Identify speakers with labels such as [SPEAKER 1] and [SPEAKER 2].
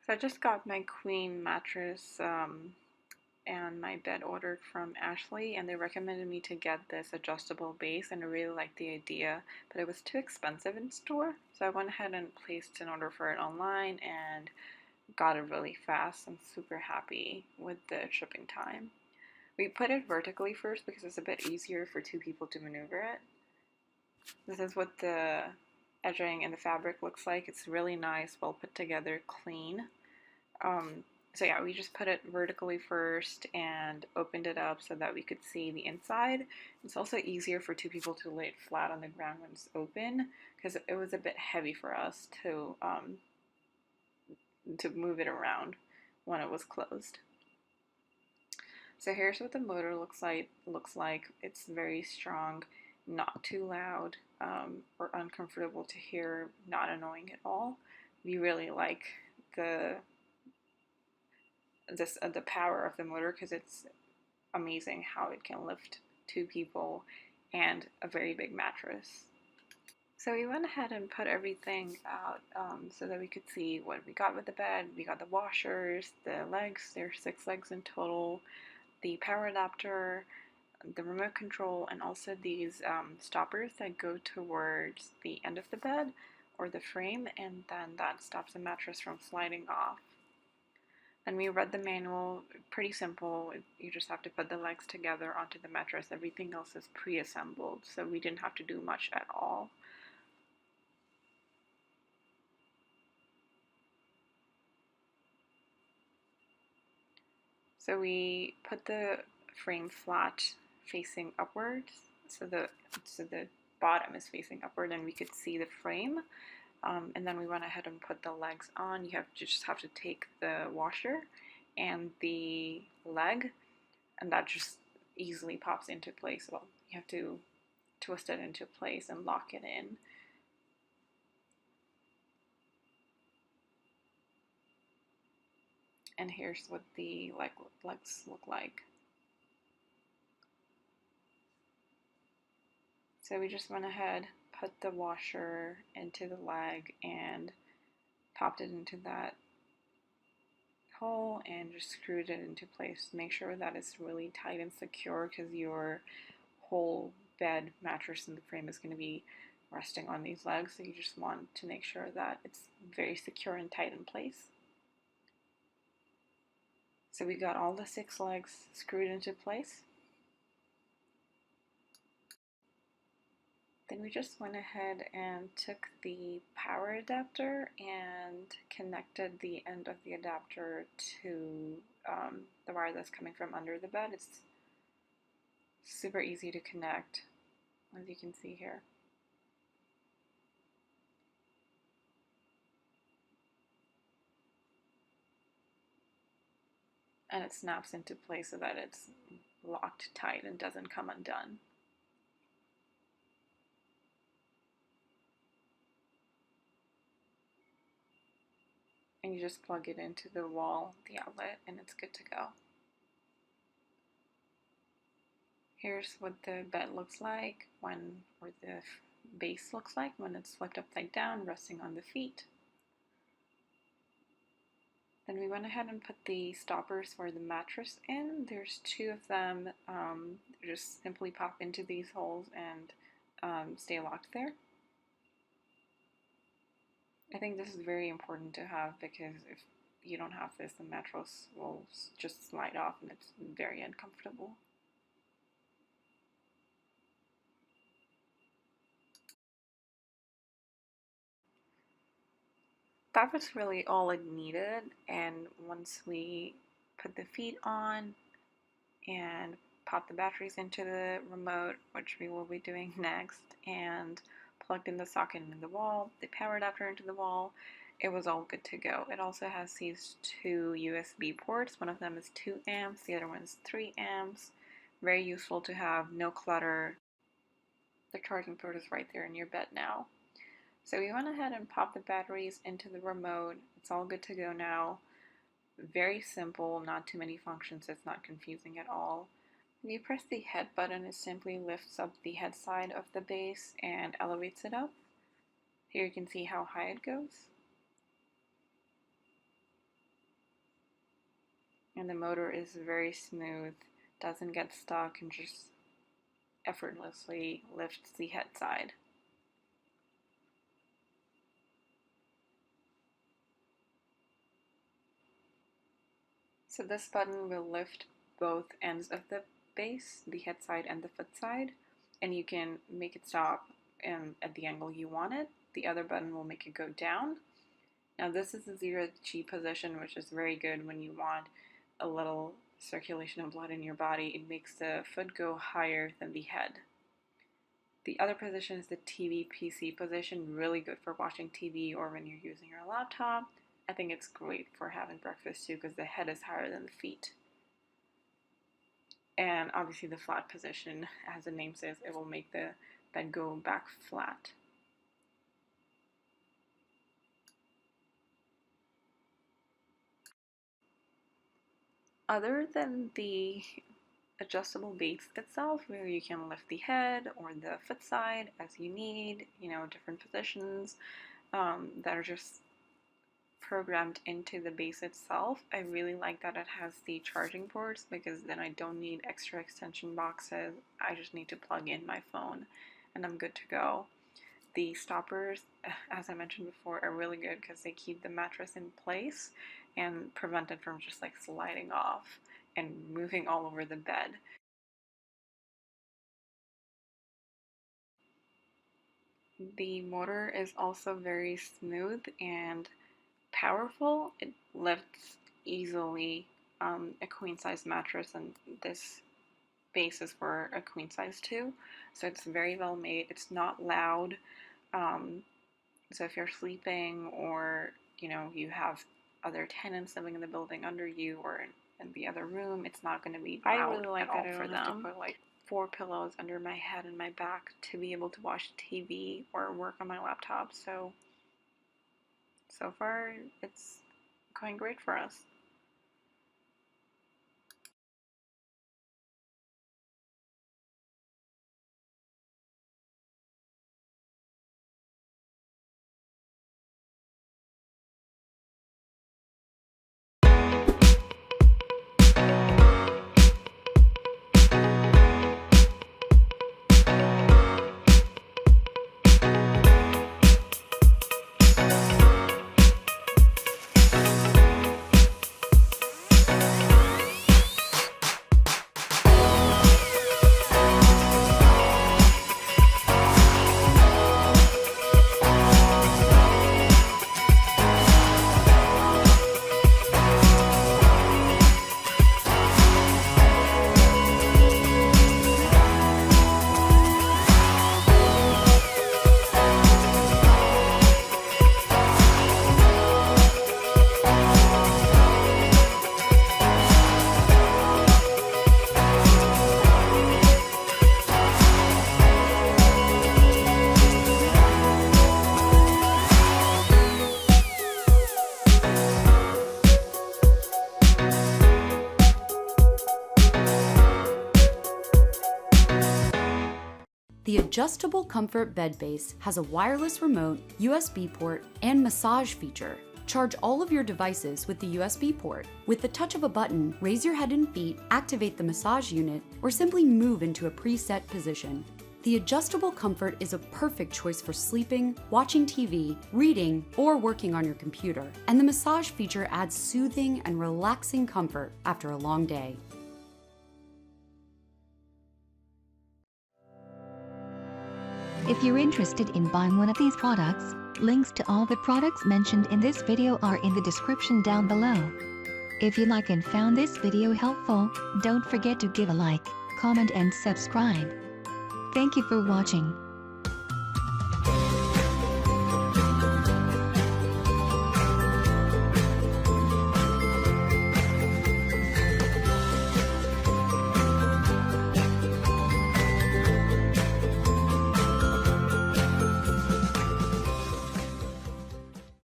[SPEAKER 1] So I just got my queen mattress and my bed ordered from Ashley, and they recommended me to get this adjustable base, and I really liked the idea, but it was too expensive in store. So I went ahead and placed an order for it online and got it really fast. I'm super happy with the shipping time. We put it vertically first because it's a bit easier for two people to maneuver it. This is what the edging and the fabric looks like. It's really nice, well put together, clean. Um, so yeah, we just put it vertically first and opened it up so that we could see the inside. It's also easier for two people to lay it flat on the ground when it's open because it was a bit heavy for us to move it around when it was closed. So here's what the motor looks like. It's very strong, not too loud or uncomfortable to hear, not annoying at all. We really like the the power of the motor because it's amazing how it can lift two people and a very big mattress. So we went ahead and put everything out so that we could see what we got with the bed. We got the washers, the legs, there's 6 legs in total, the power adapter, the remote control, and also these stoppers that go towards the end of the bed or the frame, and then that stops the mattress from sliding off. And we read the manual, pretty simple. You just have to put the legs together onto the mattress. Everything else is pre-assembled, so we didn't have to do much at all. So we put the frame flat facing upwards, so the bottom is facing upward and we could see the frame. And then we went ahead and put the legs on. You just have to take the washer and the leg, and that just easily pops into place. Well, you have to twist it into place and lock it in. And here's what the legs look like. So we just went ahead, put the washer into the leg and popped it into that hole and just screwed it into place. Make sure that it's really tight and secure because your whole bed, mattress, and the frame is going to be resting on these legs. So you just want to make sure that it's very secure and tight in place. So we got all the 6 legs screwed into place. Then we just went ahead and took the power adapter and connected the end of the adapter to the wire that's coming from under the bed. It's super easy to connect, as you can see here. And it snaps into place so that it's locked tight and doesn't come undone. And you just plug it into the wall, the outlet, and it's good to go. Here's what the bed looks like when, or the base looks like when it's flipped upside down, resting on the feet. Then we went ahead and put the stoppers for the mattress in. There's 2 of them. Just simply pop into these holes and stay locked there. I think this is very important to have because if you don't have this, the mattress will just slide off and it's very uncomfortable. That was really all it needed, and once we put the feet on and pop the batteries into the remote, which we will be doing next, and plugged in the socket into the wall, the power adapter into the wall, it was all good to go. It also has these 2 USB ports. One of them is 2 amps, the other one is 3 amps. Very useful to have, no clutter. The charging port is right there in your bed now. So we went ahead and popped the batteries into the remote. It's all good to go now. Very simple, not too many functions, it's not confusing at all. When you press the head button, it simply lifts up the head side of the base and elevates it up. Here you can see how high it goes. And the motor is very smooth, doesn't get stuck, and just effortlessly lifts the head side. So this button will lift both ends of the base, the head side and the foot side, and you can make it stop at the angle you want it. The other button will make it go down. Now this is the 0G position, which is very good when you want a little circulation of blood in your body. It makes the foot go higher than the head. The other position is the TV PC position, really good for watching TV or when you're using your laptop. I think it's great for having breakfast too because the head is higher than the feet. And obviously the flat position, as the name says, it will make the bed go back flat. Other than the adjustable base itself, where you can lift the head or the foot side as you need, different positions that are just programmed into the base itself. I really like that it has the charging ports because then I don't need extra extension boxes. I just need to plug in my phone and I'm good to go. The stoppers, as I mentioned before, are really good because they keep the mattress in place and prevent it from just like sliding off and moving all over the bed. The motor is also very smooth and powerful. It lifts easily a queen size mattress, and this base is for a queen size too, so it's very well made. It's not loud, so if you're sleeping or you have other tenants living in the building under you or in the other room, it's not going to be loud. I really like that I don't have to put like 4 pillows under my head and my back to be able to watch TV or work on my laptop. So far it's going great for us.
[SPEAKER 2] The Adjustable Comfort Bed Base has a wireless remote, USB port, and massage feature. Charge all of your devices with the USB port. With the touch of a button, raise your head and feet, activate the massage unit, or simply move into a preset position. The Adjustable Comfort is a perfect choice for sleeping, watching TV, reading, or working on your computer. And the massage feature adds soothing and relaxing comfort after a long day.
[SPEAKER 3] If you're interested in buying one of these products, links to all the products mentioned in this video are in the description down below. If you like and found this video helpful, don't forget to give a like, comment and subscribe. Thank you for watching.